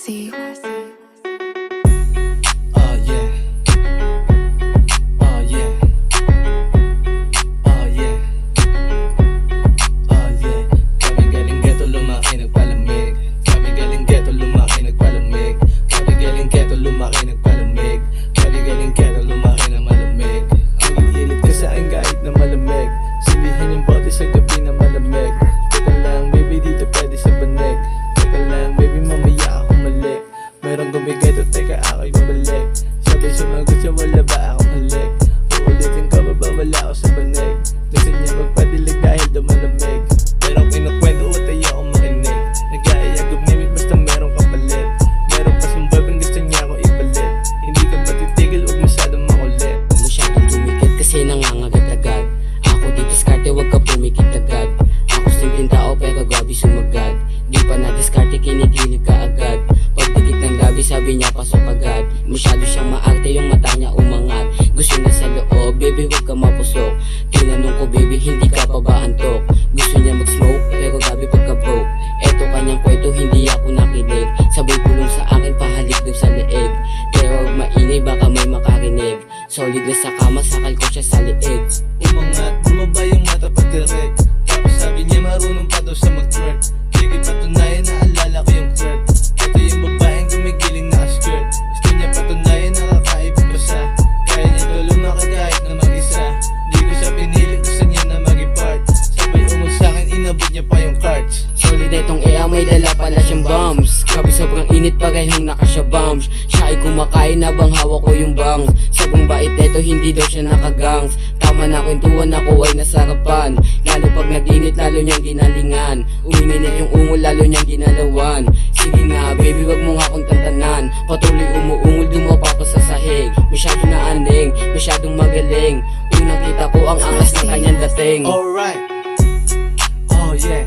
Classy. Oh yeah. Oh yeah. Oh yeah. Oh yeah. Kami galing ghetto lumaki nagpalamig. Kami galing ghetto lumaki nagpalamig. Kami galing ghetto lumaki nagpalamig. Kami galing ghetto lumaki na malamig. Ang hilit ka sa akin kahit na malamig. Silihan yung bote sa gabi na malamig. Teka lang baby dito pwede sa banig. Teka lang baby mamaya ako malik. Merong gumigito teka ako'y babalik. Sabi sumagot siya wala ba akong halik. Uulitin ka ba ba wala ako sa banig. Gusto niya magpadilig dahil daw malamig. Pero kinukwento at ayaw akong makinig. Nag-aayag gumimik basta merong kapalit. Meron pa siyang boyfriend gusto niya ako ipalit. Hindi ka ba titigil huwag masyadong makulit. Huwag masyadong tumikit kasi nangangagat agad. Ako di diskarte huwag ka pumikit agad. Ako simpleng tao pero gabi sumagad. Di pa na diskarte kinikilig ka agad. Pagdikit ng gabi sabi niya pasok agad. Masyado siyang maarte yung mata niya umangat. Gusto na sa loob baby huwag ka mapusok. Tinanong ko baby hindi ka pa ba antok. Gusto niya mag-smoke pero gabi pagka broke. Eto kanyang kwento hindi ako nakinig. Sabay pulong sa akin pahalik dun sa leeg. Pero huwag maingay baka may makarinig. Solid na sa kama sakal ko siya sa leeg. Umangat, bumaba yung mata pagdirek. Tapos sabi niya marunong pa daw siya mag-twerk. Sige patunayan na alala ko yung twerk. Ito yung babaeng gumigiling naka-skirt. Gusto niya patunayan na kakaibig pa siya. Kaya niya daw lumaki kahit na mag-isa. Di ko siya pinili gusto niya na mag-i-part. Sabay umul sa'kin inabot niya pa yung cards. Solid itong may dala pala siyang bombs. Grabe sobrang init parehong nakasya bombs. Siya ay kumakain habang hawak ko yung bangs. Sobrang bait neto hindi daw siya nakagangs. Tama na kwentuhan ako ay nasarapan. Lalo pag nag-init lalo niyang ginalingan. Uminit yung ungol lalo niyang ginalawan. Sige nga baby wag mo nga akong tantanan. Patuloy umuungol dumapa pa sa sahig. Masyado na aning, masyadong magaling. Unang kita ko ang angas ng kanyang dating. Alright. Oh yeah.